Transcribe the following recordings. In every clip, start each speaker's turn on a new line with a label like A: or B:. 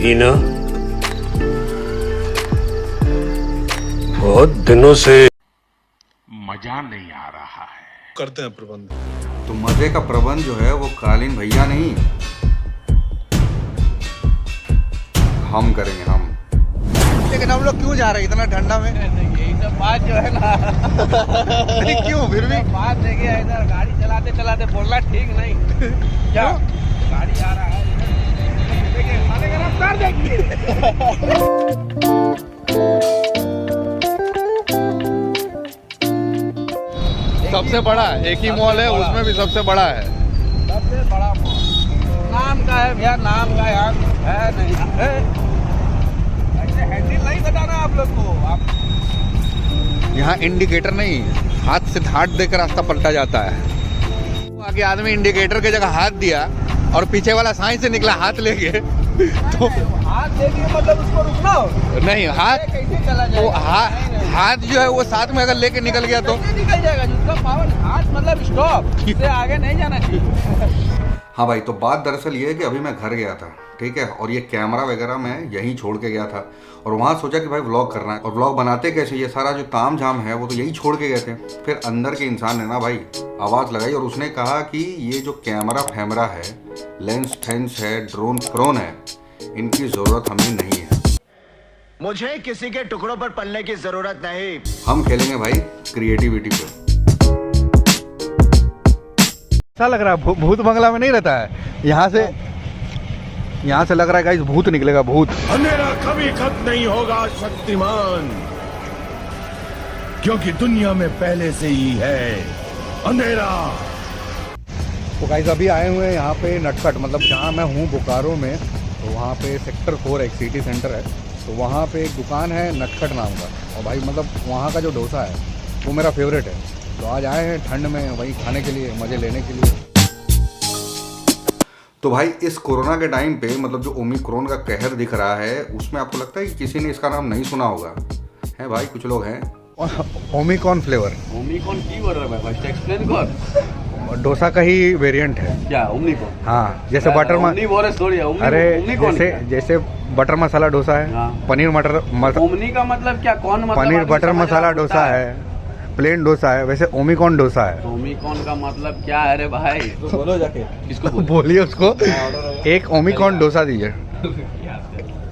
A: ईना, बहुत दिनों से
B: मजा नहीं आ रहा है।
C: करते हैं प्रबंध।
D: तो मजे का प्रबंध जो है वो कालीन भैया नहीं, हम करेंगे हम।
E: लेकिन हम लोग क्यों जा रहे हैं इतना ठंडा में?
F: यही सब बात जो है ना।
E: नहीं क्यों फिर भी
F: बात देखिए, इधर गाड़ी चलाते चलाते बोलना ठीक नहीं। क्या गाड़ी आ रहा है, देखिए खाने का रफ्तार देखिए।
E: सबसे बड़ा एक ही मॉल है, उसमें भी सबसे बड़ा है।
F: सबसे बड़ा मॉल नाम का है भैया, नाम का यार है नहीं है। ऐसे हैंडल नहीं बताना आप लोग को। आप
E: यहाँ इंडिकेटर नहीं, हाथ से हाथ देकर रास्ता पलटा जाता है। आगे आदमी इंडिकेटर की जगह हाथ दिया और पीछे वाला साई से निकला हाथ लेके। तो
F: हाथ देखिए मतलब उसको रुकना हो
E: नहीं, हाथ
F: कैसे चला
E: वो
F: जाएगा?
E: हाथ जो है वो साथ में अगर लेके निकल गया तो
F: कैसे निकल जाएगा? जिसका पावर हाथ मतलब स्टॉप, इससे आगे नहीं जाना चाहिए।
D: हाँ भाई, तो बात दरअसल ये है कि अभी मैं घर गया था, ठीक है, और ये कैमरा वगैरह मैं यहीं छोड़ के गया था और वहाँ सोचा कि भाई व्लॉग करना है। और व्लॉग बनाते कैसे, ये सारा जो ताम झाम है वो तो यही छोड़ के गए थे। फिर अंदर के इंसान ने ना भाई आवाज़ लगाई और उसने कहा कि ये जो कैमरा फैमरा है, लेंस फेंस है, ड्रोन प्रोन है, इनकी ज़रूरत हमें नहीं है।
G: मुझे किसी के टुकड़ों पर पलने की जरूरत नहीं।
D: हम खेलेंगे भाई क्रिएटिविटी पे।
E: अच्छा लग रहा है, भूत बंगला में नहीं रहता है। यहाँ से लग रहा है गाइस भूत निकलेगा, भूत।
B: अंधेरा कभी खत्म नहीं होगा शक्तिमान, क्योंकि दुनिया में पहले से ही है अंधेरा।
E: तो गाइस अभी आए हुए हैं यहाँ पे नटखट, मतलब जहाँ मैं हूँ बोकारो में, तो वहाँ पे सेक्टर 4 एक सिटी सेंटर है, तो वहाँ पे एक दुकान है नटखट नाम का। और भाई मतलब वहाँ का जो डोसा है वो मेरा फेवरेट है। तो आज आए हैं ठंड में वही खाने के लिए, मज़े लेने के लिए।
D: तो भाई इस कोरोना के टाइम पे मतलब जो ओमिक्रॉन का कहर दिख रहा है, उसमें आपको लगता है कि किसी ने इसका नाम नहीं सुना होगा? है भाई, कुछ लोग हैं।
E: ओमिक्रॉन फ्लेवर,
F: ओमिक्रॉन की बोल रहा है भाई, एक्सप्लेन कर।
E: डोसा का ही वेरिएंट है
F: क्या ओमिक्रॉन?
E: हाँ, जैसे बटर जैसे बटर मसाला डोसा है,
F: हाँ।
E: पनीर
F: ओमनी का मतलब क्या, कौन मतलब?
E: पनीर बटर मसाला डोसा है, प्लेन डोसा है, वैसे ओमिक्रॉन डोसा है।
F: ओमिक्रॉन का मतलब क्या है रे भाई? तो बोलो जाके, किसको
E: बोलिए उसको, एक ओमिक्रॉन डोसा दीजिए।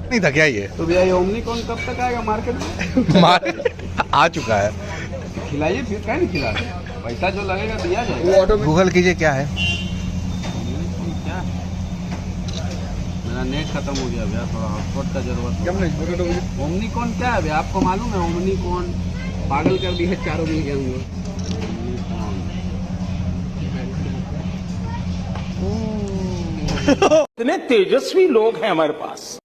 E: नहीं था क्या ये?
F: तो भैया ये ओमिक्रॉन कब तक आएगा मार्केट में?
E: आ चुका है।
F: खिलाइए फिर, क्या नहीं खिला, पैसा जो लगेगा दिया जाएगा।
E: गूगल कीजिए क्या है।
F: क्या, मेरा नेट खत्म हो गया भैया, थोड़ा हॉटस्पॉट का जरूरत है। ओमिक्रॉन क्या है भैया, आपको मालूम है? ओमिक्रॉन पागल कर दी है चारों मिल गए हम लोग।
B: इतने तेजस्वी लोग हैं हमारे पास।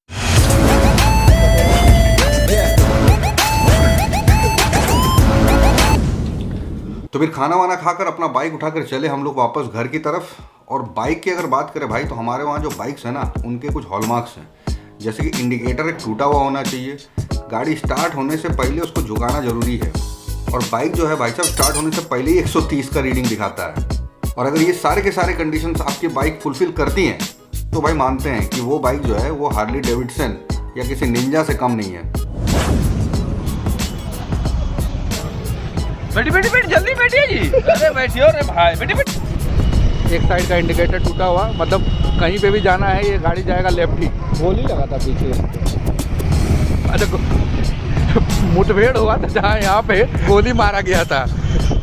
D: तो फिर खाना वाना खाकर अपना बाइक उठाकर चले हम लोग वापस घर की तरफ। और बाइक की अगर बात करें भाई, तो हमारे वहाँ जो बाइक्स हैं ना, उनके कुछ हॉलमार्क्स हैं। जैसे कि इंडिकेटर एक टूटा हुआ होना चाहिए, गाड़ी स्टार्ट होने से पहले उसको झुकाना जरूरी है, और बाइक जो है भाई साहब स्टार्ट होने से पहले ही 130 का रीडिंग दिखाता है। और अगर ये सारे के सारे कंडीशंस आपकी बाइक फुलफिल करती हैं, तो भाई मानते हैं कि वो बाइक जो है वो हार्ली डेविडसन या किसी निंजा से कम नहीं है।
F: बैठी जल्दी बैठिए जी। अरे बैठियो रे भाई, बैठी।
E: एक साइड का इंडिकेटर टूटा हुआ, मतलब कहीं पे भी जाना है ये गाड़ी जाएगा लेफ्ट ही। गोली लगा था पीछे, अच्छा मुठभेड़ हुआ था जहाँ यहाँ पे गोली मारा गया था।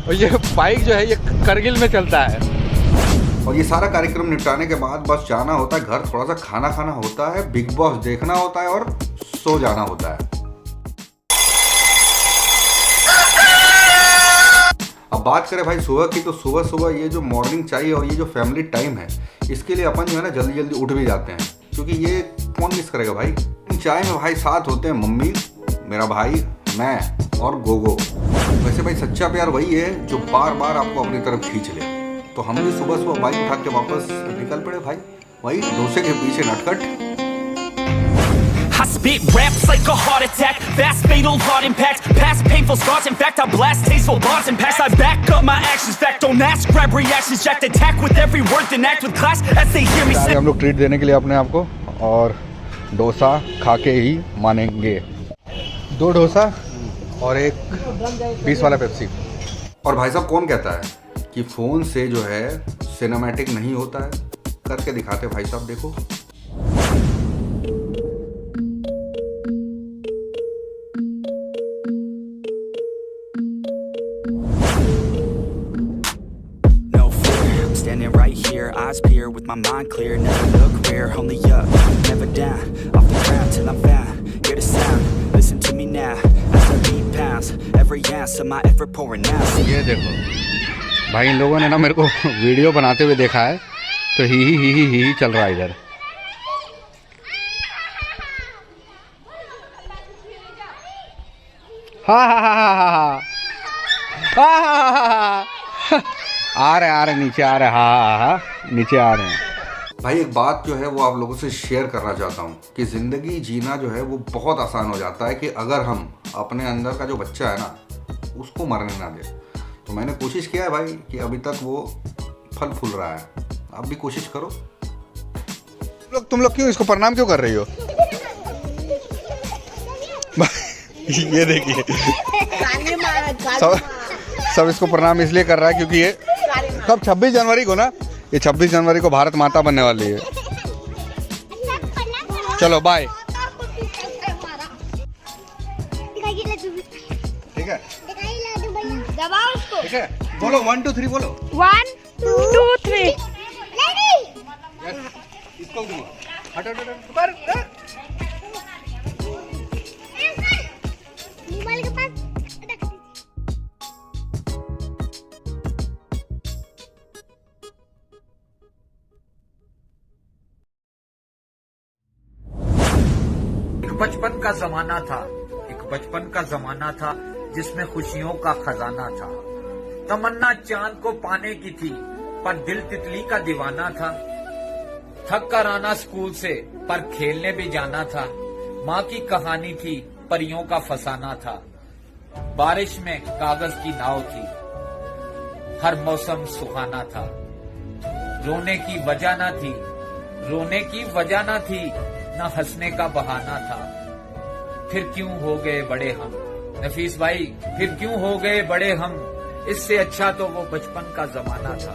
E: और ये बाइक जो है ये करगिल में चलता है।
D: और ये सारा कार्यक्रम निपटाने के बाद बस जाना होता है घर, थोड़ा सा खाना खाना होता है, बिग बॉस देखना होता है और सो जाना होता है। अब बात करें भाई सुबह की, तो सुबह सुबह ये जो मॉर्निंग चाहिए और ये जो फैमिली टाइम है, इसके लिए अपन जो है ना जल्दी जल्दी उठ भी जाते हैं, क्योंकि ये कौन मिस करेगा भाई। चाय में भाई साथ होते हैं मम्मी, मेरा भाई, मैं और गोगो। वैसे भाई सच्चा प्यार वही है जो बार बार आपको अपनी तरफ खींच ले। तो हम भी सुबह सुबह बाइक उठा के वापस निकल पड़े भाई, वही डोसे के पीछे नटखट।
H: I spit raps like a heart attack, fast fatal heart impact, past painful scars, in fact I blast tasteful bars and past I back up my actions, fact don't ask, grab reactions, jacked attack with every word then act with class as they hear me say।
E: हम लोग treat देने के लिए अपने आप को, और डोसा खा के ही मानेंगे। 2 डोसा और एक 20 वाला पेप्सी।
D: और भाई साहब कौन कहता है कि फ़ोन से जो है सिनेमैटिक नहीं होता है? करके दिखाते भाई साहब, देखो।
H: No fear, I'm standing right here, eyes peer with my mind clear, never look rear, only up, never down, off the ground till I'm found, hear the sound, listen to me now, as the beat pounds, every ounce of my effort pouring out.
E: ये देखो भाई, इन लोगों ने ना मेरे को video बनाते हुए देखा है, तो ही चल रहा है इधर। हाँ आ रहे नीचे आ रहे, हाँ नीचे आ रहे हैं।
D: भाई एक बात जो है वो आप लोगों से शेयर करना चाहता हूँ कि ज़िंदगी जीना जो है वो बहुत आसान हो जाता है कि अगर हम अपने अंदर का जो बच्चा है ना उसको मरने ना दें। तो मैंने कोशिश किया है भाई कि अभी तक वो फल फूल रहा है, आप भी कोशिश करो।
E: तुम लोग क्यों इसको प्रणाम क्यों कर रही हो? ये देखिए सब इसको प्रणाम इसलिए कर रहा है क्योंकि ये कब 26 जनवरी को ना, ये 26 जनवरी को भारत माता बनने वाली है। चलो बाय। ठीक है
A: दबाओ उसको।
E: ठीक है, बोलो 1 2 3 बोलो।
A: 1 2 3
E: इसको दूंगा। हट
A: मोबाइल के पास
C: एक बचपन का जमाना था, एक बचपन का जमाना था जिसमें खुशियों का खजाना था। तमन्ना चांद को पाने की थी पर दिल तितली का दीवाना था। थक कर आना स्कूल से पर खेलने भी जाना था। माँ की कहानी थी परियों का फसाना था। बारिश में कागज की नाव थी, हर मौसम सुहाना था। रोने की वजह न थी, रोने की वजह न थी, न हंसने का बहाना था। फिर क्यों हो गए बड़े हम, नफीस भाई फिर क्यों हो गए बड़े हम, इससे अच्छा तो वो बचपन का जमाना था।